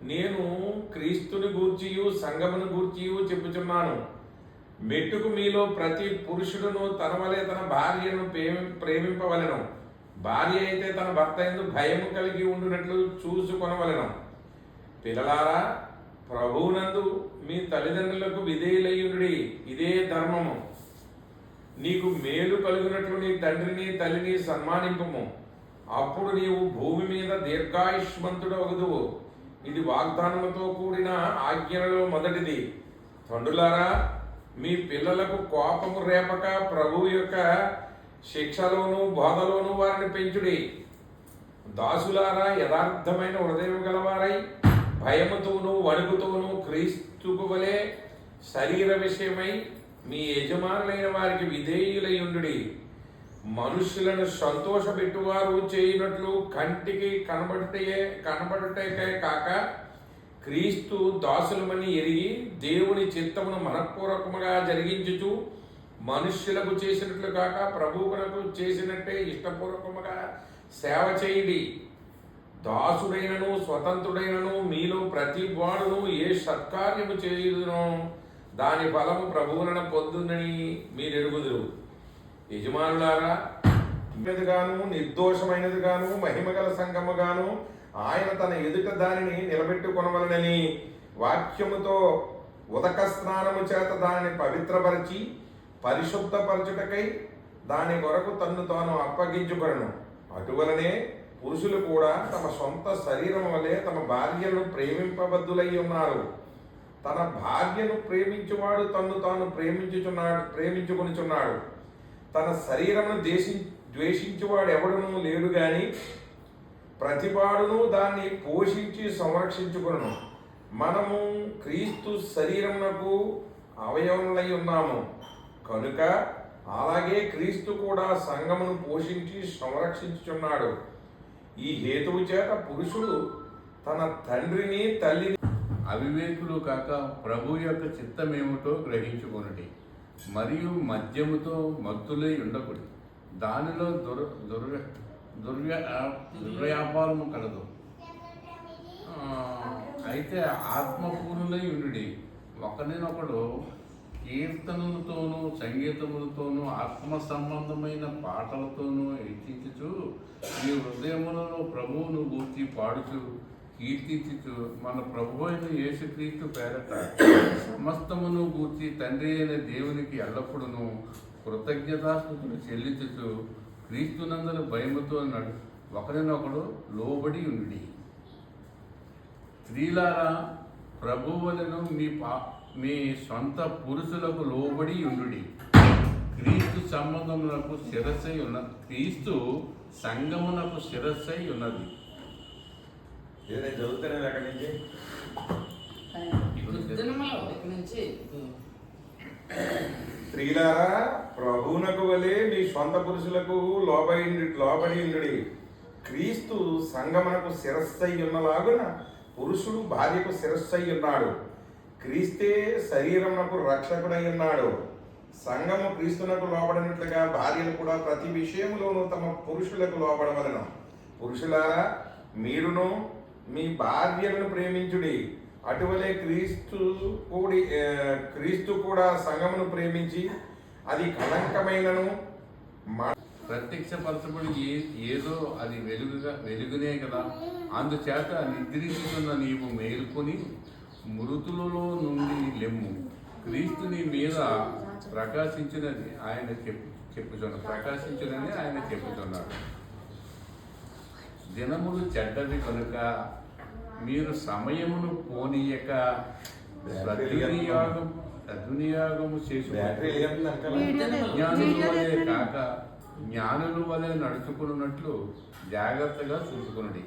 నేను క్రీస్తుని గూర్చియు సంఘమును గూర్చియు చెప్పుచున్నాను. మెట్టుకు మీలో ప్రతి పురుషుడును తన వలె తన భార్యను ప్రేమింపవలెను. భార్య అయితే తన భర్త యందు భయము కలిగి ఉండునట్లు చూసుకొనవలెను. పిల్లలారా, ప్రభువునందు మీ తల్లిదండ్రులకు విధేయులయ్యుండుడి, ఇదే ధర్మము. నీకు మేలు కలుగునట్లు నీ తండ్రిని తల్లిని సన్మానింపుము, అప్పుడు నీవు భూమి మీద దీర్ఘాయుష్మంతుడు అగుదువు. ఇది వాగ్దానముతో కూడిన ఆజ్ఞలలో మొదటిది. తండ్రులారా, మీ పిల్లలకు కోపము రేపక ప్రభువు యొక్క శిక్షలోను బోధలోను వారిని పెంచుడి. దాసులారా, యథార్థమైన హృదయం గలవారై భయముతోనూ వణుకుతోనూ క్రీస్తుకు వలె శరీర విషయమై మీ యజమానులైన వారికి విధేయులై ఉండుడి. మనుష్యులను సంతోషపెట్టువారు చేయునట్లు కంటికి కనబడుటకే కాక క్రీస్తు దాసులమని ఎరిగి దేవుని చిత్తమును మనఃపూర్వకముగా జరిగించుచు మనుష్యులకు చేసినట్లు కాక ప్రభువులకు చేసినట్టే ఇష్టపూర్వకముగా సేవ చేయుడి. దాసుడైనను స్వతంత్రుడైనను మీలో ప్రతి వాడును ఏ సత్కార్యము చేయుదునో దాని ఫలము ప్రభువులను పొందునని మీరు ఎరుగుదురు. యజమానులారా, గాను నిర్దోషమైనదిగాను మహిమగల సంఘముగాను ఆయన తన ఎదుట దానిని నిలబెట్టుకొనవలనని వాక్యముతో ఉదక స్నానము చేత దానిని పవిత్రపరిచి పరిశుద్ధపరచుటకై దాని కొరకు తన్ను తాను అప్పగించుకొనను. అటువలనే పురుషులు కూడా తమ సొంత శరీరం వలె తమ భార్యలను ప్రేమింపబద్ధులై ఉన్నారు. తన భార్యను ప్రేమించువాడు తన్ను తాను ప్రేమించుకొనిచున్నాడు. తన శరీరమును ద్వేషించువాడు ఎవడునూ లేడు గాని ప్రతివాడును దాన్ని పోషించి సంరక్షించుకొనును. మనము క్రీస్తు శరీరమునకు అవయవములై ఉన్నాము కనుక అలాగే క్రీస్తు కూడా సంఘమును పోషించి సంరక్షించుచున్నాడు. ఈ హేతువు చేత పురుషుడు తన తండ్రిని తల్లిని అవివేకులు కాక ప్రభు యొక్క చిత్తమేమిటో గ్రహించుకొనుడి. మరియు మద్యముతో మత్తులై ఉండకూడదు, దానిలో దుర్వ్యాపారము కలదు. అయితే ఆత్మపూర్ణులై ఉండుడి. ఒకరినొకడు కీర్తనలతోనూ సంగీతములతోనూ ఆత్మ సంబంధమైన పాటలతోనూ హెచ్చించుచు మీ హృదయములలో ప్రభువును గూర్చి పాడుచు కీర్తించుచు మన ప్రభు అయిన యేసుక్రీస్తు పేరట సమస్తమును గూర్చి తండ్రి అయిన దేవునికి ఎల్లప్పుడూ కృతజ్ఞతాస్తుతులు చెల్లించుచు క్రీస్తునందను భయముతో ఒకరినొకడు లోబడి ఉండి. స్త్రీలారా, ప్రభువులను మీ సొంత పురుషులకు లోబడి ఉండుడి. క్రీస్తు సంబంధమునకు శిరస్సై ఉన్నది, క్రీస్తు సంఘమునకు శిరస్సై ఉన్నది. చదువుతాను అక్కడి నుంచి. స్త్రీలారా, ప్రభువునకు వలె మీ స్వంత పురుషులకు లోబడి ఉండుడి. క్రీస్తు సంఘమునకు శిరస్సై ఉన్నలాగున పురుషుడు భార్యకు శిరస్సై ఉన్నాడు. క్రీస్తే శరీరమునకు రక్షకుడై ఉన్నాడు. సంఘము క్రీస్తునకు లోబడినట్లుగా భార్యలు కూడా ప్రతి విషయములోనూ తమ పురుషులకు లోబడవలెను. పురుషులారా, మీరును మీ భార్యలను ప్రేమించుడి. అటువలే క్రీస్తు కూడా సంఘమును ప్రేమించి అది కళంకమైనను ప్రత్యక్షపరచబడి ఏదో అది వెలుగునే కదా. అందుచేత నిద్రించుతున్న నీవు మేలుకొని మృతులలో నుండి లెమ్ము. క్రీస్తు నీ మీద ప్రకాశించునని ఆయన చెప్పుచున్నాడు. దినములు చెడ్డవి కనుక మీరు సమయమును పోనీయక సద్వినియోగము చేసుకుని జ్ఞానుల వలె నడుచుకున్నట్లు జాగ్రత్తగా చూసుకునండి.